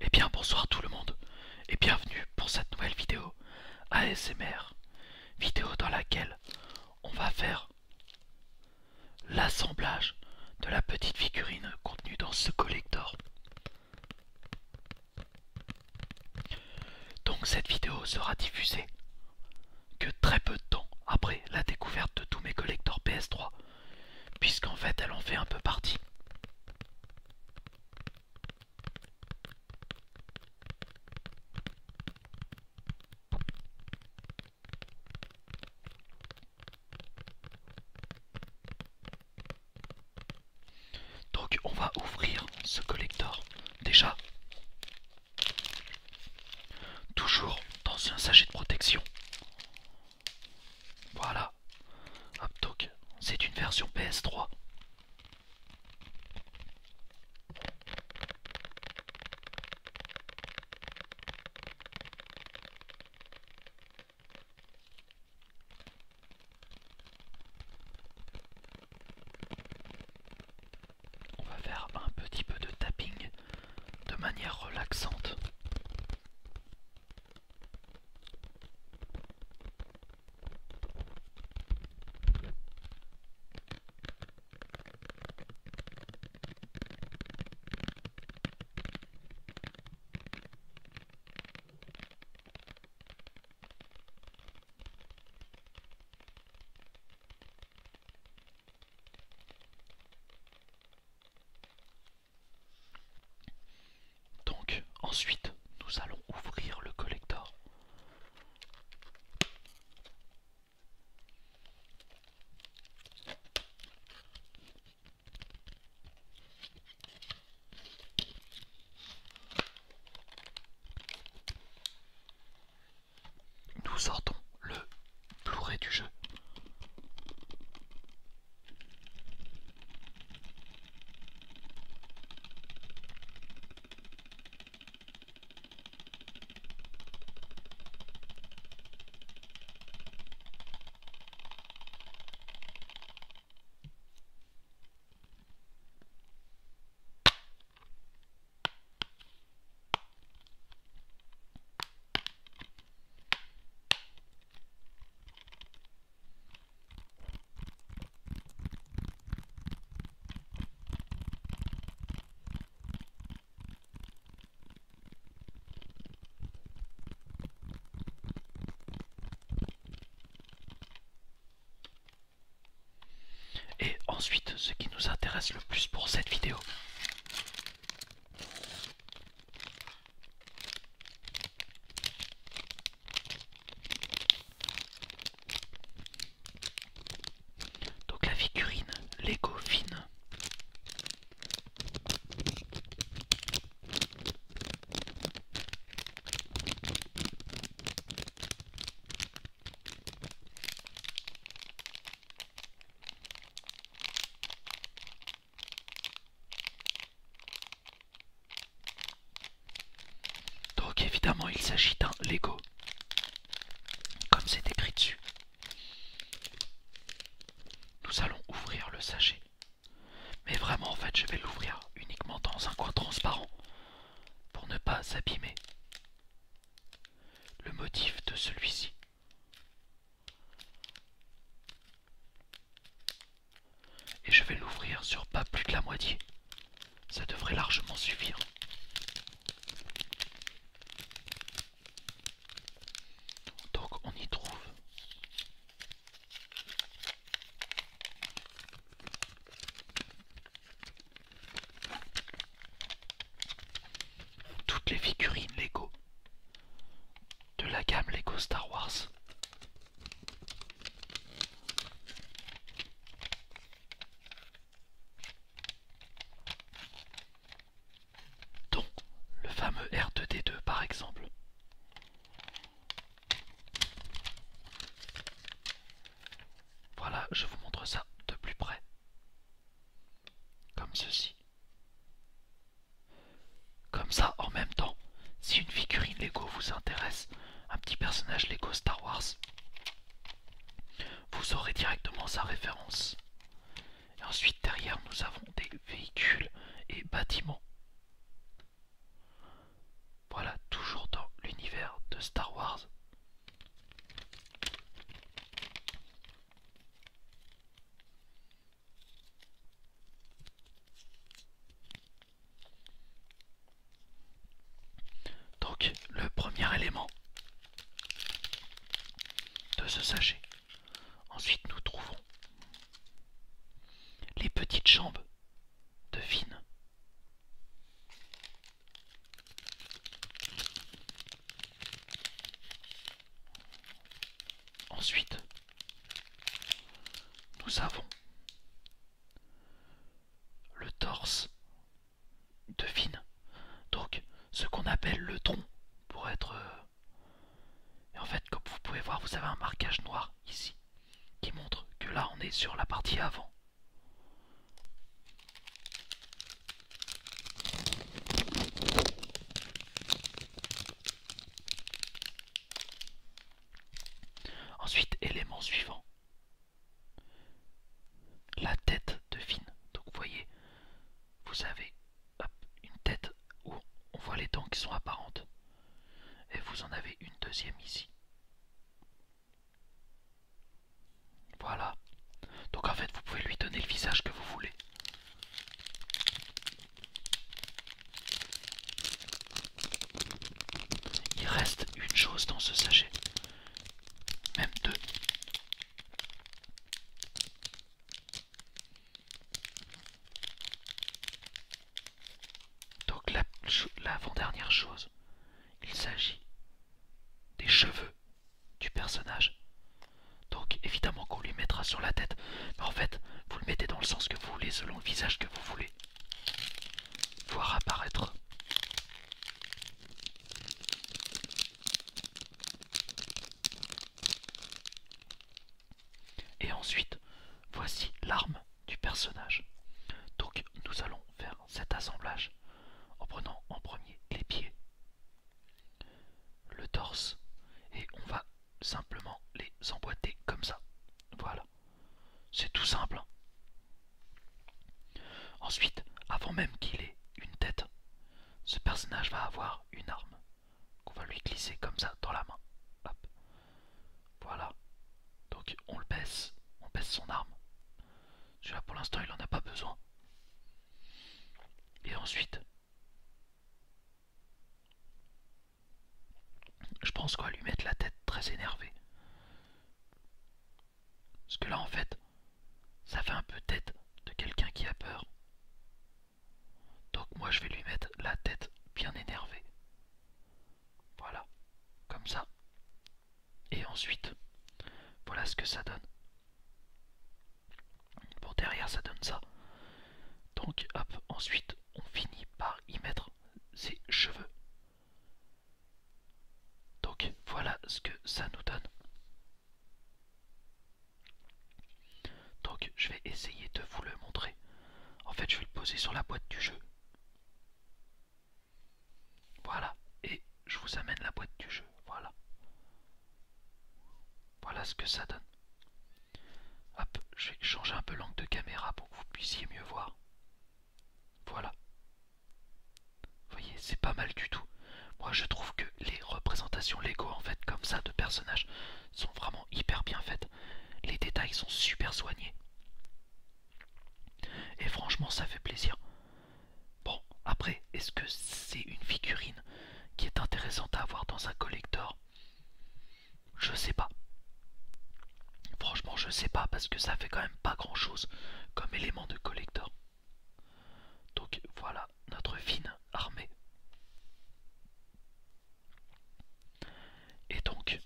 Eh bien bonsoir tout le monde et bienvenue pour cette nouvelle vidéo ASMR, vidéo dans laquelle on va faire l'assemblage de la petite figurine contenue dans ce collector. Donc cette vidéo sera diffusée que très peu de temps après la découverte de tous mes collectors PS3, puisqu'en fait elle en fait un peu partie. Donc on va ouvrir ce collector. Déjà, toujours dans un sachet de protection. Voilà. Hop, donc c'est une version PS3. On va faire un petit peu de tapping de manière relaxante. Donc ensuite nous allons ouvrir le collector. Nous sortons le Blu-ray du jeu. Et ensuite, ce qui nous intéresse le plus pour cette vidéo, donc la figurine Lego Finn. Donc évidemment il s'agit d'un Lego, comme c'est écrit dessus. Nous allons ouvrir le sachet. Mais vraiment en fait je vais l'ouvrir uniquement dans un coin transparent pour ne pas abîmer le motif de celui-ci. Et je vais l'ouvrir sur pas plus de la moitié. Ça devrait largement suffire. Donc on y trouve toutes les figurines Lego de la gamme Lego Star Wars. Dont le fameux R2D2 par exemple. Voilà, je vous montre ça de plus près. Comme ceci. Comme ça, en même temps, si une figurine Lego vous intéresse, un petit personnage Lego Star Wars, vous aurez directement sa référence. Et ensuite, derrière, nous avons des véhicules et bâtiments. Voilà, toujours dans l'univers de Star Wars. Donc, le premier élément de ce sachet. Ensuite, nous trouvons les petites jambes de Finn. Ensuite, nous avons le torse de Finn. Donc, ce qu'on appelle le tronc, pour être... Et en fait, comme vous pouvez voir, vous avez un marquage noir ici, qui montre que là, on est sur la partie avant. Ensuite, élément suivant. La tête de Finn. Donc vous voyez, vous avez hop, une tête où on voit les dents qui sont apparentes. Et vous en avez une deuxième ici. Voilà. Donc en fait, vous pouvez lui donner le visage que vous voulez. Il reste une chose dans ce sachet. Même deux. Donc l'avant-dernière chose, il s'agit des cheveux du personnage. Donc évidemment qu'on lui mettra sur la tête. Mais en fait, vous le mettez dans le sens que vous voulez, selon le visage que vous voulez. Voir apparaître. Et ensuite, voici l'arme du personnage. Donc nous allons faire cet assemblage en prenant en premier les pieds, le torse, et on va simplement les emboîter comme ça. Voilà. C'est tout simple. Ensuite, avant même qu'il ait une tête, ce personnage va avoir une arme qu'on va lui glisser comme ça dans la main. Hop. Voilà. Donc on baisse son arme. Celui-là pour l'instant il en a pas besoin. Et ensuite, je pense qu'on va lui mettre la tête très énervée. Parce que là en fait, ça fait un peu tête de quelqu'un qui a peur. Donc moi je vais lui mettre la tête bien énervée. Voilà, comme ça. Et ensuite, voilà ce que ça donne. Bon, derrière ça donne ça. Donc hop, ensuite on finit par y mettre ses cheveux. Donc voilà ce que ça nous donne. Donc je vais essayer de vous le montrer. En fait je vais le poser sur la boîte du jeu. Voilà, et je vous amène la boîte du jeu. Voilà. Voilà ce que ça donne. Hop, je vais changer un peu l'angle de caméra pour que vous puissiez mieux voir. Voilà. Vous voyez, c'est pas mal du tout. Moi je trouve que les représentations Lego en fait comme ça de personnages sont vraiment hyper bien faites. Les détails sont super soignés. Et franchement ça fait plaisir. Bon, après, est-ce que c'est une figurine qui est intéressante à avoir dans un collector? Je sais pas. Franchement je sais pas parce que ça fait quand même pas grand chose comme élément de collector. Donc voilà notre Finn armée. Et donc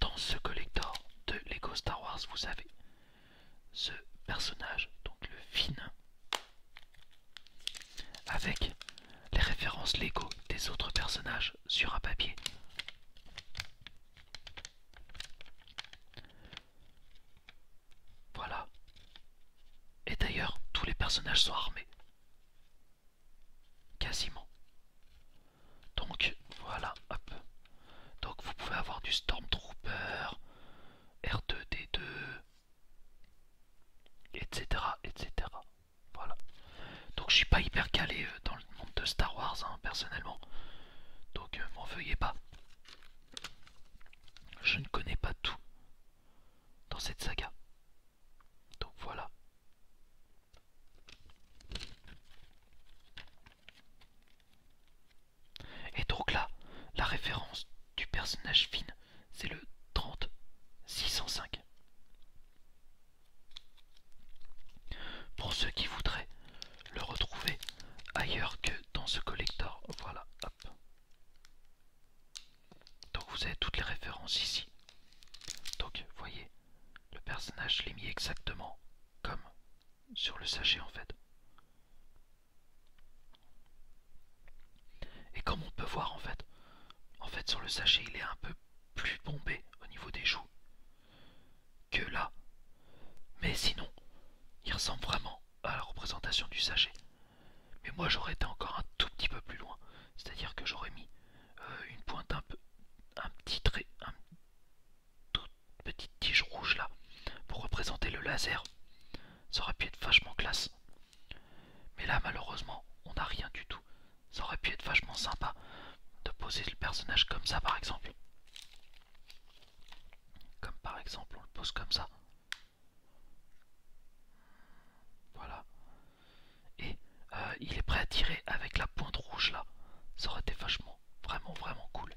dans ce collector de Lego Star Wars vous avez ce personnage, donc le Finn, avec les références Lego des autres personnages sur un papier. Voilà. Et d'ailleurs, tous les personnages sont armés. Quasiment. Donc, voilà, hop. Donc vous pouvez avoir du Stormtrooper, R2D2, etc. etc. Voilà. Donc je suis pas hyper calé dans le monde de Star Wars, hein, personnellement. Donc Donc m'en veuillez pas. Je ne connais pas tout dans cette saga. Donc voilà. Et donc là, la référence du personnage Finn, c'est le 30605. Pour ceux qui voudraient le retrouver ailleurs que dans ce collector, voilà, hop. Donc vous avez toutes les références ici. Donc vous voyez, le personnage, je l'ai mis exactement comme sur le sachet en fait. Et comme on peut voir en fait sur le sachet il est un peu plus bombé au niveau des joues que là. Mais sinon, il ressemble vraiment à la représentation du sachet. Mais moi j'aurais été encore un tout petit peu plus loin. C'est-à-dire que j'aurais mis une pointe un petit trait, un toute petite tige rouge là, pour représenter le laser. Ça aurait pu être vachement classe. Mais là malheureusement, on n'a rien du tout. Ça aurait pu être vachement sympa de poser le personnage comme ça par exemple. Comme par exemple on le pose comme ça. Voilà. Et il est prêt à tirer avec la pointe rouge là. Ça aurait été vachement, vraiment cool.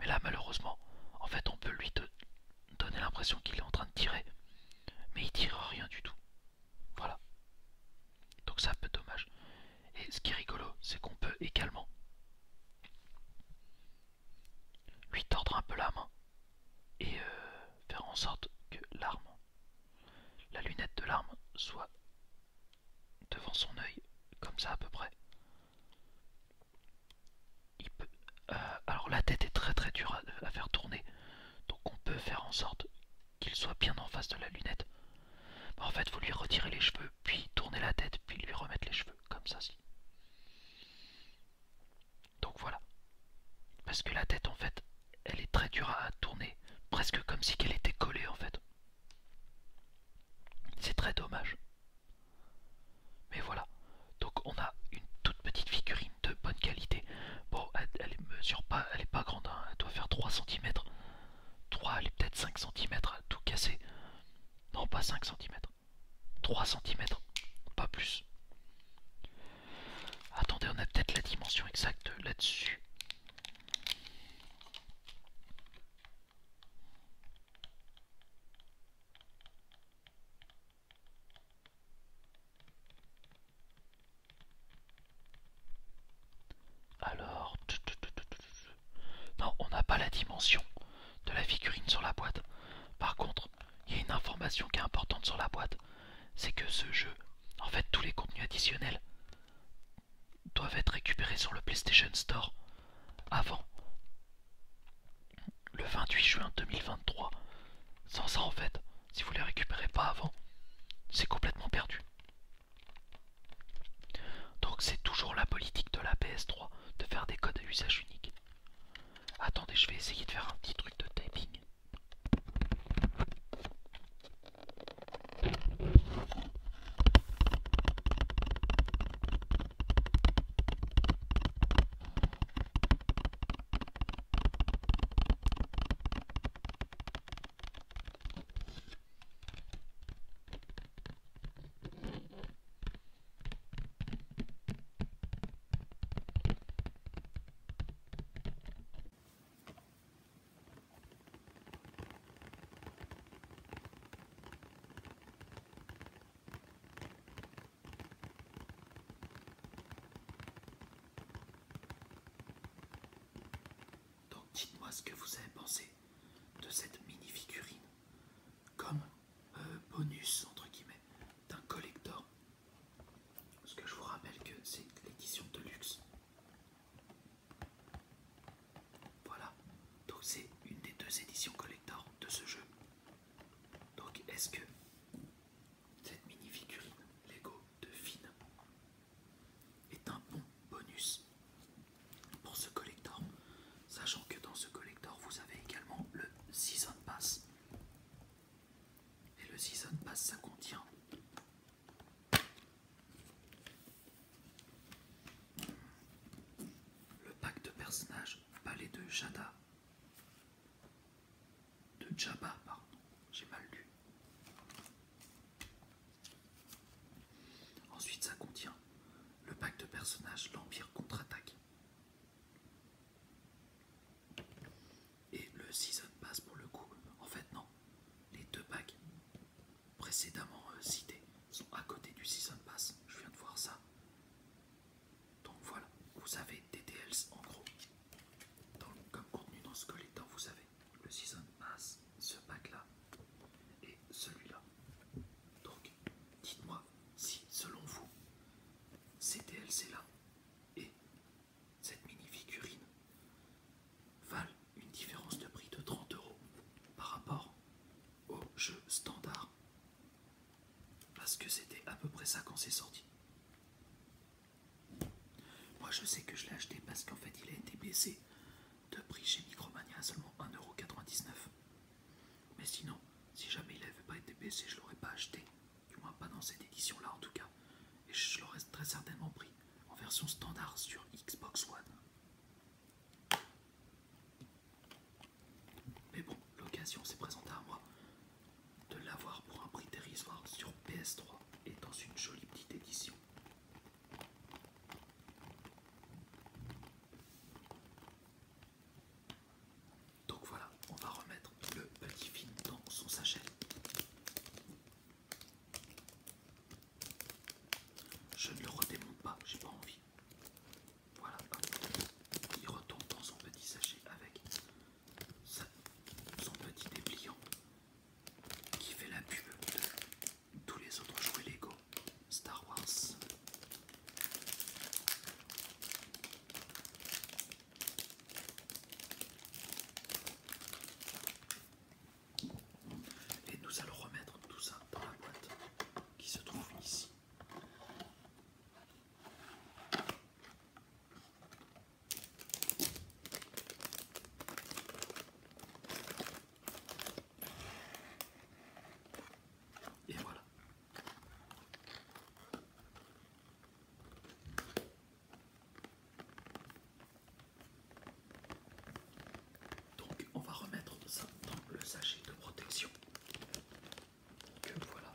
Mais là malheureusement, en fait on peut lui donner l'impression qu'il est en train de tirer. Mais il tire rien du tout. Voilà. Donc c'est un peu dommage. Et ce qui est rigolo, c'est qu'on peut également lui tordre un peu la main et faire en sorte que l'arme, la lunette de l'arme, soit devant son œil, comme ça à peu près. Il peut, alors la tête est très dure à faire tourner, donc on peut faire en sorte qu'il soit bien en face de la lunette. Bah, en fait, faut lui retirer les cheveux, puis tourner la tête, puis lui remettre les cheveux, comme ça. Donc voilà. Parce que la tête, en fait, elle est très dure à tourner, presque comme si elle était collée, en fait. C'est très dommage. Mais voilà. Donc on a une toute petite figurine de bonne qualité. Bon, elle mesure pas, elle est pas grande, hein. Elle doit faire 3 cm. 3, elle est peut-être 5 cm à tout casser. Non, pas 5 cm. 3 cm, pas plus. Attendez, on a peut-être la dimension exacte là-dessus. Alors, non, on n'a pas la dimension de la figurine sur la boîte. Par contre, il y a une information qui est importante sur la boîte, c'est que ce jeu, en fait, tous les contenus additionnels doivent être récupérés sur le PlayStation Store avant le 28 juin 2023. Sans ça, en fait, si vous les récupérez pas avant, c'est complètement perdu. Donc c'est toujours la politique de la PS3 de faire des codes à usage unique. Attendez, je vais essayer de faire un petit truc de typing. Donc dites-moi ce que vous avez pensé de cette mini figurine comme bonus entre guillemets d'un collector. Parce que je vous rappelle que c'est l'édition de luxe. Voilà, donc c'est une des 2 éditions collector de ce jeu. Donc est-ce que cette mini figurine Lego de Finn est un bon bonus pour ce collector, sachant que dans ce collector vous avez également le Season Pass. Et le Season Pass, ça contient le pack de personnages Jada. De Jabba, pardon. J'ai mal lu. Ensuite, ça contient le pack de personnages L'Empire contre-attaque. Et le Season Pass pour le coup. En fait, non. Les deux packs précédemment cités sont à côté du Season Pass. Je viens de voir ça. Donc voilà, vous avez des DLC en gros. Comme contenu dans ce collector, vous avez le Season Pass, ce pack là et celui-là. Donc dites-moi si selon vous ces DLC là et cette mini figurine valent une différence de prix de 30 € par rapport au jeu standard. Parce que c'était à peu près ça quand c'est sorti. Moi je sais que je l'ai acheté parce qu'en fait il a été baissé de prix chez Micromania à seulement 1,99 €. Mais sinon, si jamais il n'avait pas été baissé, je l'aurais pas acheté. Du moins pas dans cette édition là en tout cas. Et je l'aurais très certainement pris en version standard sur Xbox One. Mais bon, l'occasion s'est présentée à moi de l'avoir pour un prix dérisoire sur PS3 et dans une jolie petite édition. Donc voilà, on va remettre le petit film dans son sachet. Je ne le redémonte pas, j'ai pas envie. Voilà, il retombe dans son petit sachet avec son petit dépliant qui fait la pub de tous les autres jouets Lego Star Wars. Et nous allons remettre tout ça dans la boîte qui se trouve ici. Et voilà. Donc on va remettre ça dans le sachet de protection. Que voilà.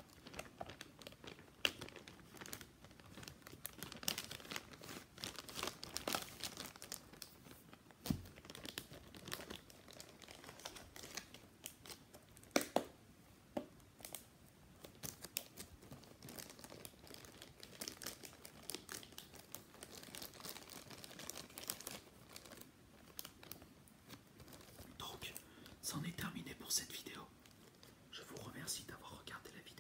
Donc, c'en est terminé pour cette vidéo. Je vous remercie d'avoir regardé la vidéo.